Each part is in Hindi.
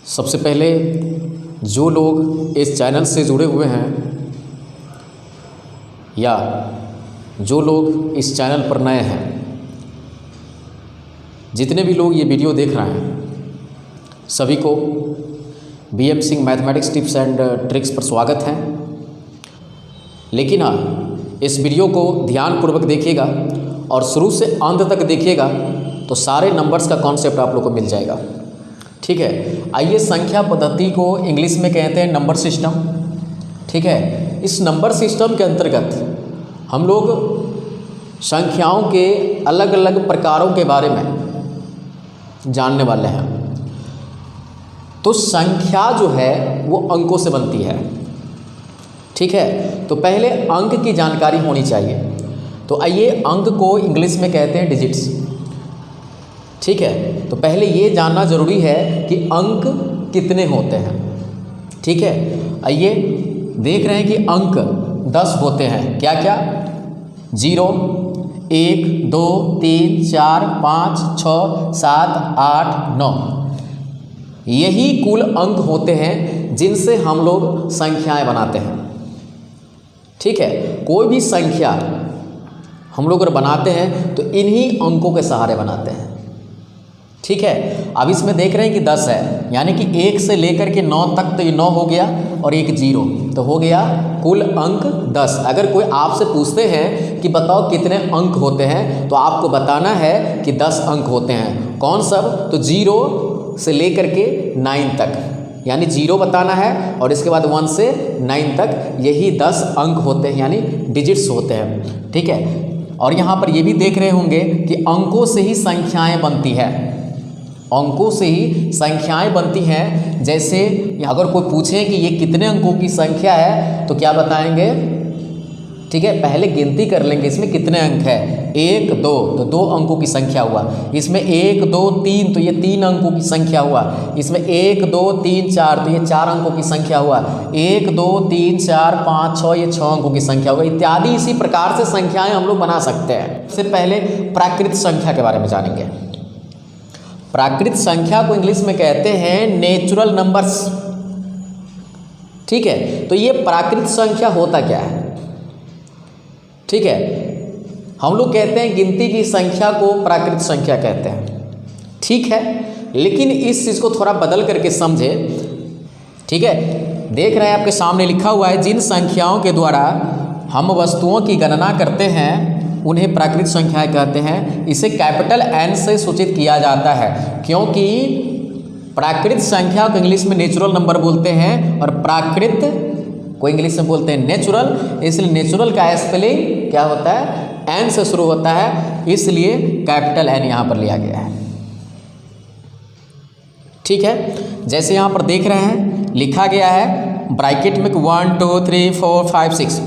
सबसे पहले जो लोग इस चैनल से जुड़े हुए हैं या जो लोग इस चैनल पर नए हैं, जितने भी लोग ये वीडियो देख रहे हैं, सभी को BM Singh mathematics tips and tricks पर स्वागत है। लेकिन हाँ, इस वीडियो को ध्यानपूर्वक देखिएगा और शुरू से अंत तक देखिएगा तो सारे नंबर्स का कॉन्सेप्ट आप लोग को मिल जाएगा। ठीक है, आइए संख्या पद्धति को इंग्लिश में कहते हैं नंबर सिस्टम। ठीक है, इस नंबर सिस्टम के अंतर्गत हम लोग संख्याओं के अलग अलग प्रकारों के बारे में जानने वाले हैं। तो संख्या जो है वो अंकों से बनती है। ठीक है, तो पहले अंक की जानकारी होनी चाहिए। तो आइए अंक को इंग्लिश में कहते हैं डिजिट्स। ठीक है, तो पहले ये जानना ज़रूरी है कि अंक कितने होते हैं। ठीक है, आइए देख रहे हैं कि अंक 10 होते हैं। क्या क्या? 0, 1, 2, 3, 4, 5, 6, 7, 8, 9। यही कुल अंक होते हैं जिनसे हम लोग संख्याएं बनाते हैं। ठीक है, कोई भी संख्या हम लोग अगर बनाते हैं तो इन्हीं अंकों के सहारे बनाते हैं। ठीक है, अब इसमें देख रहे हैं कि 10 है, यानी कि 1 से लेकर के 9 तक, तो ये 9 हो गया और एक 0, तो हो गया कुल अंक 10। अगर कोई आपसे पूछते हैं कि बताओ कितने अंक होते हैं, तो आपको बताना है कि 10 अंक होते हैं। कौन सब? तो 0 से लेकर के 9 तक, यानी 0 बताना है और इसके बाद 1 से 9 तक, यही 10 अंक होते हैं, यानी डिजिट्स होते हैं। ठीक है, और यहाँ पर ये भी देख रहे होंगे कि अंकों से ही संख्याएं बनती है। अंकों से ही संख्याएं बनती हैं। जैसे अगर कोई पूछे कि ये कितने अंकों की संख्या है, तो क्या बताएंगे? ठीक है, पहले गिनती कर लेंगे इसमें कितने अंक है। 1, 2, तो 2 अंकों की संख्या हुआ। इसमें 1, 2, 3, तो ये 3 अंकों की संख्या हुआ। इसमें 1, 2, 3, 4, तो ये 4 अंकों की संख्या हुआ। 1, 2, 3, 4, 5, 6, ये 6 अंकों की संख्या हुआ। इत्यादि इसी प्रकार से संख्याएं हम लोग बना सकते हैं। सबसे पहले प्राकृत संख्या के बारे में जानेंगे। प्राकृत संख्या को इंग्लिश में कहते हैं नेचुरल नंबर्स। ठीक है, तो ये प्राकृत संख्या होता क्या है? ठीक है, हम लोग कहते हैं गिनती की संख्या को प्राकृत संख्या कहते हैं। ठीक है, लेकिन इस चीज़ को थोड़ा बदल करके समझे। ठीक है, देख रहे हैं आपके सामने लिखा हुआ है, जिन संख्याओं के द्वारा हम वस्तुओं की गणना करते हैं उन्हें प्राकृत संख्याएं कहते हैं। इसे कैपिटल N से सूचित किया जाता है, क्योंकि प्राकृत संख्या को इंग्लिश में नेचुरल नंबर बोलते हैं और प्राकृत को इंग्लिश में बोलते हैं नेचुरल। इसलिए नेचुरल का स्पेलिंग क्या होता है? N से शुरू होता है, इसलिए कैपिटल N यहाँ पर लिया गया है। ठीक है, जैसे यहाँ पर देख रहे हैं लिखा गया है ब्रैकेट में 1, 2, 3, 4, 5, 6।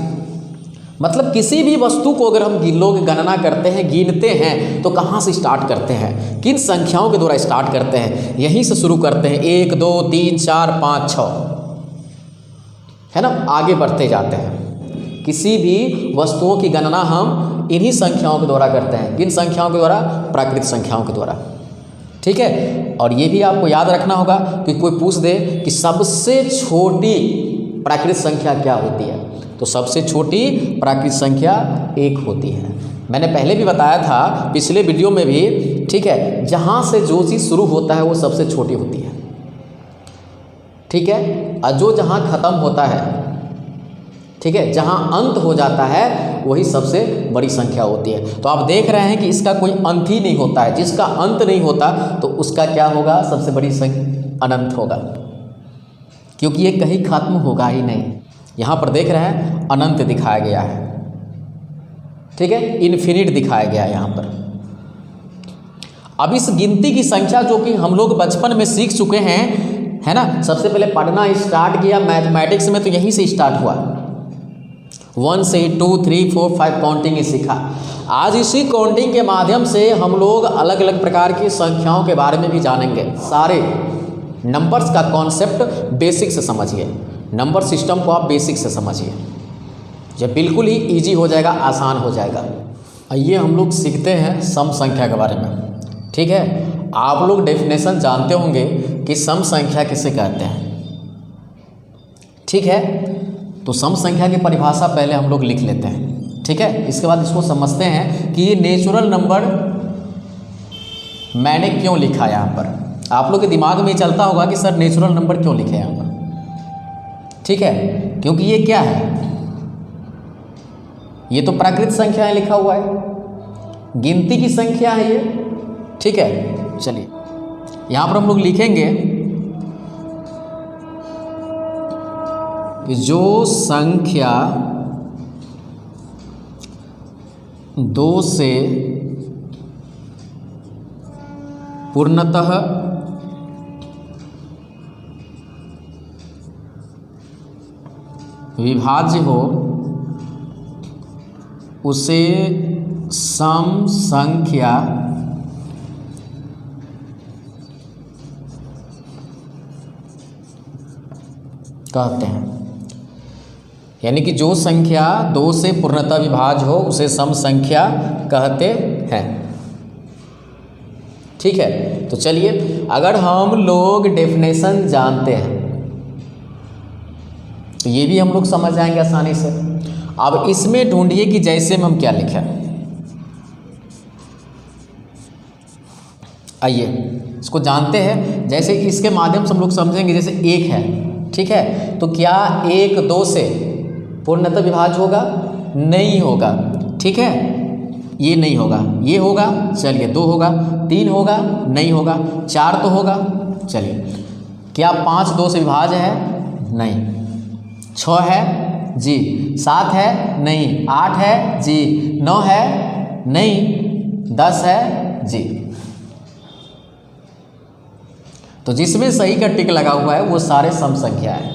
मतलब किसी भी वस्तु को अगर हम लोग गणना करते हैं, गिनते हैं, तो कहाँ से स्टार्ट करते हैं? किन संख्याओं के द्वारा स्टार्ट करते हैं? यहीं से शुरू करते हैं। 1, 2, 3, 4, 5, 6, है ना, आगे बढ़ते जाते हैं। किसी भी वस्तुओं की गणना हम इन्हीं संख्याओं के द्वारा करते हैं। किन संख्याओं के द्वारा? प्राकृत संख्याओं के द्वारा। ठीक है, और ये भी आपको याद रखना होगा कि कोई पूछ दे कि सबसे छोटी प्राकृत संख्या क्या होती है, तो सबसे छोटी प्राकृत संख्या 1 होती है। मैंने पहले भी बताया था पिछले वीडियो में भी। ठीक है, जहाँ से जो चीज़ शुरू होता है वो सबसे छोटी होती है। ठीक है, और जो जहाँ ख़त्म होता है, ठीक है, जहाँ अंत हो जाता है, वही सबसे बड़ी संख्या होती है। तो आप देख रहे हैं कि इसका कोई अंत ही नहीं होता है। जिसका अंत नहीं होता तो उसका क्या होगा? सबसे बड़ी संख्या अनंत होगा, क्योंकि ये कहीं खत्म होगा ही नहीं। यहाँ पर देख रहे हैं अनंत दिखाया गया है। ठीक है, इन्फिनिट दिखाया गया है यहाँ पर। अब इस गिनती की संख्या जो कि हम लोग बचपन में सीख चुके हैं, है ना, सबसे पहले पढ़ना स्टार्ट किया मैथमेटिक्स में तो यहीं से स्टार्ट हुआ। 1 से 2, 3, 4, 5 काउंटिंग सीखा। आज इसी काउंटिंग के माध्यम से हम लोग अलग अलग प्रकार की संख्याओं के बारे में भी जानेंगे। सारे नंबर्स का कॉन्सेप्ट बेसिक से समझिए। नंबर सिस्टम को आप बेसिक से समझिए, ये बिल्कुल ही इजी हो जाएगा, आसान हो जाएगा। आइए हम लोग सीखते हैं सम संख्या के बारे में। ठीक है, आप लोग डेफिनेशन जानते होंगे कि सम संख्या किसे कहते हैं। ठीक है, तो सम संख्या की परिभाषा पहले हम लोग लिख लेते हैं। ठीक है, इसके बाद इसको समझते हैं कि ये नेचुरल नंबर मैंने क्यों लिखा है यहाँ पर। आप लोग के दिमाग में चलता होगा कि सर नेचुरल नंबर क्यों लिखे यहाँ पर। ठीक है, क्योंकि ये क्या है, ये तो प्राकृत संख्या है लिखा हुआ है, गिनती की संख्या है ये। ठीक है, चलिए यहाँ पर हम लोग लिखेंगे कि जो संख्या 2 से पूर्णतः विभाज्य हो उसे सम संख्या कहते हैं। यानी कि जो संख्या 2 से पूर्णतः विभाज्य हो उसे सम संख्या कहते हैं। ठीक है, तो चलिए अगर हम लोग डेफिनेशन जानते हैं तो ये भी हम लोग समझ जाएंगे आसानी से। अब इसमें ढूंढिए कि जैसे में हम क्या लिखें। आइए इसको जानते हैं, जैसे इसके माध्यम से हम लोग समझेंगे। जैसे 1 है, ठीक है, तो क्या 1 2 से पूर्णतः विभाज्य होगा? नहीं होगा। ठीक है, ये नहीं होगा, ये होगा। चलिए 2 होगा, 3 होगा, नहीं होगा। 4 तो होगा। चलिए क्या 5 2 से विभाज्य है? नहीं। 6 है जी। 7 है? नहीं। 8 है जी। 9 है? नहीं। 10 है जी। तो जिसमें सही का टिक लगा हुआ है वो सारे सम संख्या है।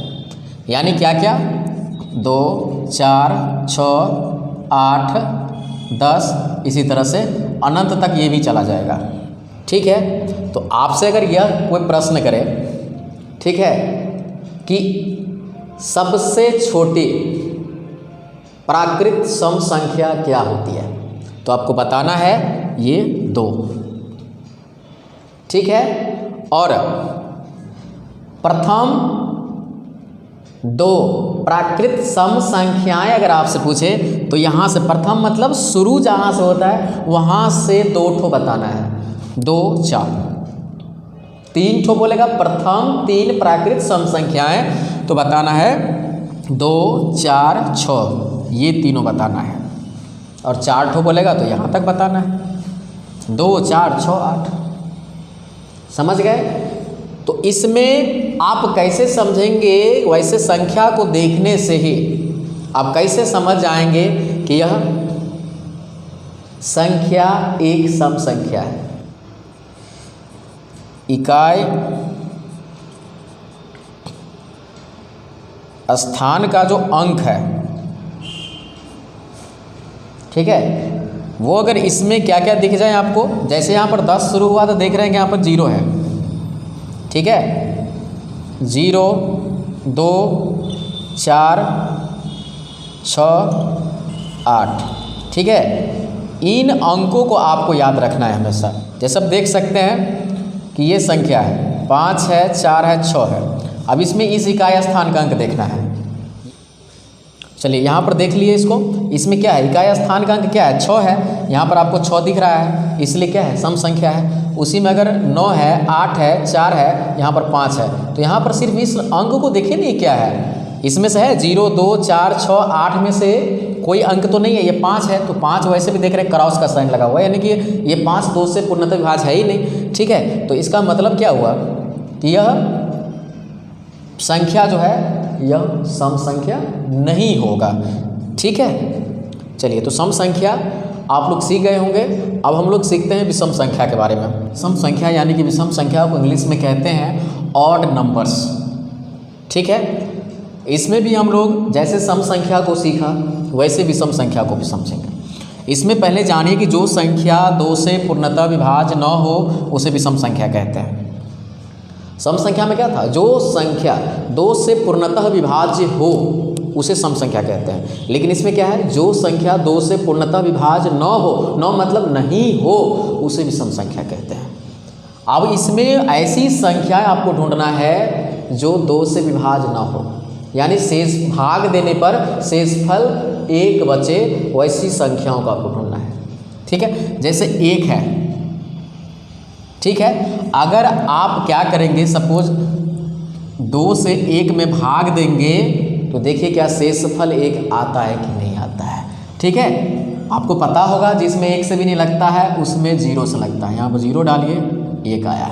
यानी क्या क्या? 2 4 6 8 10, इसी तरह से अनंत तक ये भी चला जाएगा। ठीक है, तो आपसे अगर यह कोई प्रश्न करे, ठीक है, कि सबसे छोटी प्राकृत सम संख्या क्या होती है, तो आपको बताना है ये 2। ठीक है, और प्रथम 2 प्राकृत सम संख्याएं अगर आपसे पूछे तो यहाँ से प्रथम मतलब शुरू जहाँ से होता है वहाँ से 2 ठो बताना है। 2 4 3 ठो बोलेगा प्रथम 3 प्राकृत सम संख्याएं, तो बताना है 2 4 6, ये तीनों बताना है। और 4 ठो बोलेगा तो यहाँ तक बताना है, 2 4 6 8। समझ गए? तो इसमें आप कैसे समझेंगे, वैसे संख्या को देखने से ही आप कैसे समझ जाएंगे कि यह संख्या एक सम संख्या है। इकाई स्थान का जो अंक है, ठीक है, वो अगर इसमें क्या क्या दिख जाए आपको, जैसे यहाँ पर 10 शुरू हुआ तो देख रहे हैं कि यहाँ पर 0 है। ठीक है, 0 2 4 6 8। ठीक है, इन अंकों को आपको याद रखना है हमेशा। जैसे आप देख सकते हैं कि ये संख्या है, 5 है 4 है 6 है। अब इसमें इस इकाई स्थान का अंक देखना है। चलिए यहाँ पर देख लिए इसको, इसमें क्या है, इकाई स्थान का अंक क्या है, 6 है। यहाँ पर आपको 6 दिख रहा है, इसलिए क्या है, सम संख्या है। उसी में अगर 9 है 8 है 4 है, यहाँ पर 5 है, तो यहाँ पर सिर्फ इस अंक को देखिए नहीं क्या है, इसमें से है 0 2 4 6 8 में से कोई अंक तो नहीं है, ये 5 है। तो 5 वैसे भी देख रहे हैं क्रॉस का साइन लगा हुआ है, यानी कि ये 5 2 से पूर्णतः विभाज्य है ही नहीं। ठीक है, तो इसका मतलब क्या हुआ कि यह संख्या जो है यह सम संख्या नहीं होगा। ठीक है, चलिए तो सम संख्या आप लोग सीख गए होंगे। अब हम लोग सीखते हैं विषम संख्या के बारे में। सम संख्या यानी कि विषम संख्या को इंग्लिश में कहते हैं ऑड नंबर्स। ठीक है, इसमें भी हम लोग जैसे सम संख्या को सीखा वैसे विषम संख्या को भी समझेंगे। इसमें पहले जानिए कि जो संख्या 2 से पूर्णतः विभाज्य न हो उसे विषम संख्या कहते हैं। सम संख्या में क्या था, जो संख्या 2 से पूर्णतः विभाज्य हो उसे सम संख्या कहते हैं। लेकिन इसमें क्या है, जो संख्या 2 से पूर्णतः विभाज्य न हो, न मतलब नहीं हो, उसे विषम संख्या कहते हैं। अब इसमें ऐसी संख्याएं आपको ढूंढना है जो 2 से विभाज्य ना हो, यानी शेष भाग देने पर शेषफल 1 बचे, वैसी संख्याओं का आपको ढूंढना है। ठीक है, जैसे 1 है, ठीक है, अगर आप क्या करेंगे, सपोज 2 से 1 में भाग देंगे तो देखिए क्या शेषफल 1 आता है कि नहीं आता है। ठीक है, आपको पता होगा जिसमें 1 से भी नहीं लगता है उसमें 0 से लगता है। यहाँ पर 0 डालिए, 1 आया,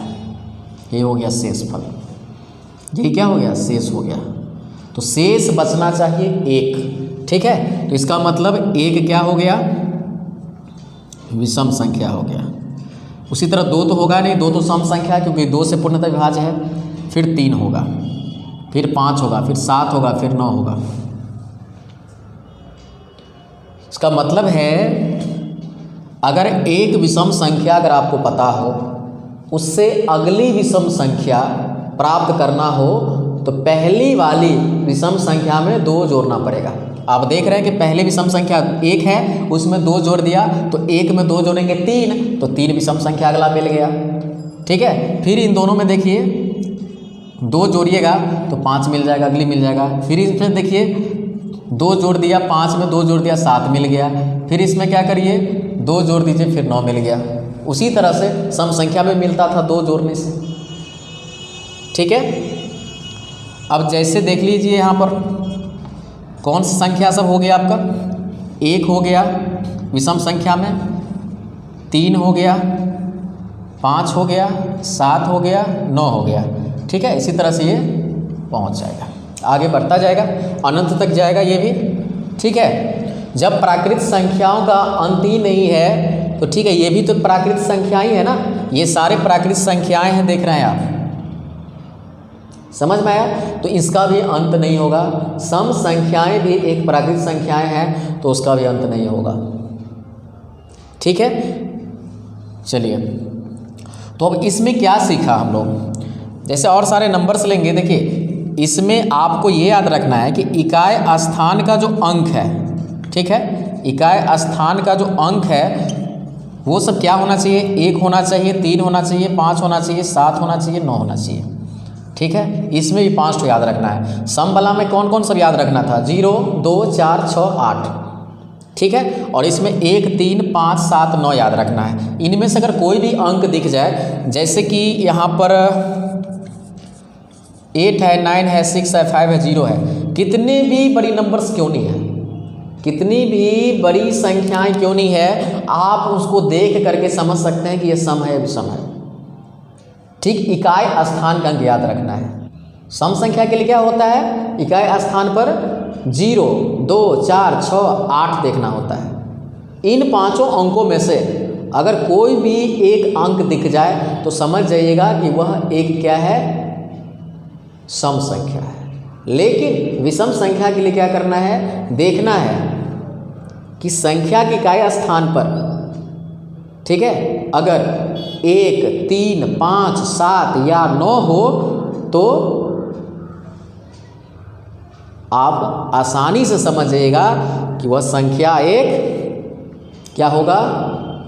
ये हो गया शेषफल, ये क्या हो गया, शेष हो गया। तो शेष बचना चाहिए 1। ठीक है, तो इसका मतलब 1 क्या हो गया, विषम संख्या हो गया। उसी तरह 2 तो होगा नहीं, 2 तो सम संख्या है क्योंकि 2 से पूर्णतः विभाज्य है। फिर 3 होगा, फिर 5 होगा, फिर 7 होगा, फिर 9 होगा। इसका मतलब है अगर एक विषम संख्या अगर आपको पता हो, उससे अगली विषम संख्या प्राप्त करना हो तो पहली वाली विषम संख्या में 2 जोड़ना पड़ेगा। आप देख रहे हैं कि पहले विषम संख्या 1 है, उसमें 2 जोड़ दिया तो 1 में 2 जोड़ेंगे 3, तो 3 विषम संख्या अगला मिल गया। ठीक है, फिर इन दोनों में देखिए 2 जोड़िएगा तो 5 मिल जाएगा, अगली मिल जाएगा। फिर इसमें देखिए 2 जोड़ दिया, 5 में 2 जोड़ दिया, 7 मिल गया। फिर इसमें क्या करिए, 2 जोड़ दीजिए, फिर 9 मिल गया। उसी तरह से सम संख्या में मिलता था 2 जोड़ने से। ठीक है, अब जैसे देख लीजिए यहाँ पर कौन सी संख्या सब हो गया आपका, 1 हो गया विषम संख्या में, 3 हो गया, 5 हो गया, 7 हो गया, 9 हो गया। ठीक है, इसी तरह से ये पहुँच जाएगा, आगे बढ़ता जाएगा, अनंत तक जाएगा ये भी। ठीक है, जब प्राकृत संख्याओं का अंत ही नहीं है तो ठीक है, ये भी तो प्राकृत संख्या ही है ना, ये सारे प्राकृत संख्याएं हैं, देख रहे हैं आप, समझ में आया। तो इसका भी अंत नहीं होगा। सम संख्याएं भी एक प्राकृत संख्याएं हैं तो उसका भी अंत नहीं होगा। ठीक है, चलिए, तो अब इसमें क्या सीखा हम लोग, जैसे और सारे नंबर्स लेंगे। देखिए इसमें आपको ये याद रखना है कि इकाई स्थान का जो अंक है, ठीक है, इकाई स्थान का जो अंक है वो सब क्या होना चाहिए, 1 होना चाहिए, 3 होना चाहिए, 5 होना चाहिए, 7 होना चाहिए, 9 होना चाहिए। ठीक है, इसमें भी 5 तो याद रखना है। सम वाला में कौन कौन सब याद रखना था, 0, 2, 4, 6, 8। ठीक है, और इसमें 1, 3, 5, 7, 9 याद रखना है। इनमें से अगर कोई भी अंक दिख जाए, जैसे कि यहाँ पर 8 है, 9 है, 6 है, 5 है, 0 है, कितने भी बड़ी नंबर्स क्यों नहीं है, कितनी भी बड़ी संख्याएं क्यों नहीं है, आप उसको देख करके समझ सकते हैं कि ये सम है या विषम है। ठीक, इकाई स्थान का अंक याद रखना है। सम संख्या के लिए क्या होता है, इकाई स्थान पर 0, 2, 4, 6, 8 देखना होता है। इन 5 अंकों में से अगर कोई भी एक अंक दिख जाए तो समझ जाइएगा कि वह एक क्या है, सम संख्या है। लेकिन विषम संख्या के लिए क्या करना है, देखना है कि संख्या के इकाई स्थान पर, ठीक है, अगर 1, 3, 5, 7 या 9 हो तो आप आसानी से समझ जाइएगा कि वह संख्या एक क्या होगा,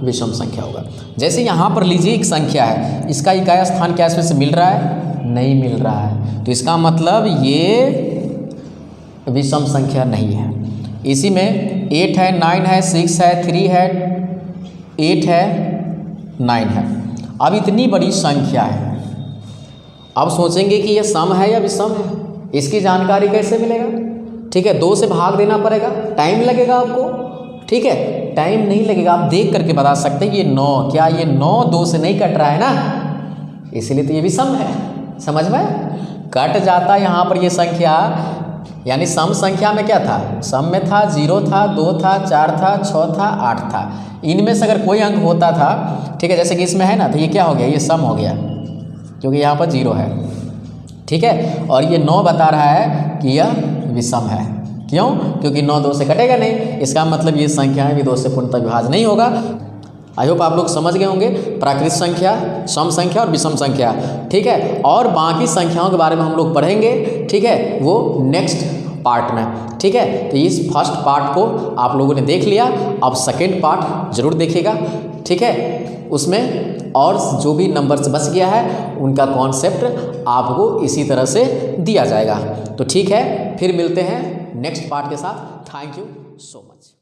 विषम संख्या होगा। जैसे यहाँ पर लीजिए एक संख्या है, इसका इकाई स्थान क्या इसमें से मिल रहा है, नहीं मिल रहा है, तो इसका मतलब ये विषम संख्या नहीं है। इसी में 8 है, 9 है, 6 है, 3 है, 8 है, 9 है। अब इतनी बड़ी संख्या है, अब सोचेंगे कि ये सम है या विषम है, इसकी जानकारी कैसे मिलेगा। ठीक है, 2 से भाग देना पड़ेगा, टाइम लगेगा आपको। ठीक है, टाइम नहीं लगेगा, आप देख करके बता सकते हैं ये 9, क्या ये 9 2 से नहीं कट रहा है ना, इसलिए तो ये विषम है। समझ में, कट जाता यहाँ पर ये संख्या, यानी सम संख्या में क्या था, सम में था 0 था, 2 था, 4 था, 6 था, 8 था। इनमें से अगर कोई अंक होता था, ठीक है, जैसे कि इसमें है ना, तो ये क्या हो गया, ये सम हो गया क्योंकि यहाँ पर 0 है। ठीक है, और ये 9 बता रहा है कि यह विषम है। क्यों, क्योंकि 9 2 से कटेगा नहीं, इसका मतलब ये संख्याएं भी 2 से पूर्णतः विभाज्य नहीं होगा। आई होप आप लोग समझ गए होंगे प्राकृत संख्या, सम संख्या और विषम संख्या। ठीक है, और बाकी संख्याओं के बारे में हम लोग पढ़ेंगे, ठीक है, वो नेक्स्ट पार्ट में। ठीक है, तो इस फर्स्ट पार्ट को आप लोगों ने देख लिया, अब सेकेंड पार्ट जरूर देखिएगा। ठीक है, उसमें और जो भी नंबर्स बच गया है उनका कॉन्सेप्ट आपको इसी तरह से दिया जाएगा। तो ठीक है, फिर मिलते हैं नेक्स्ट पार्ट के साथ। Thank you so much.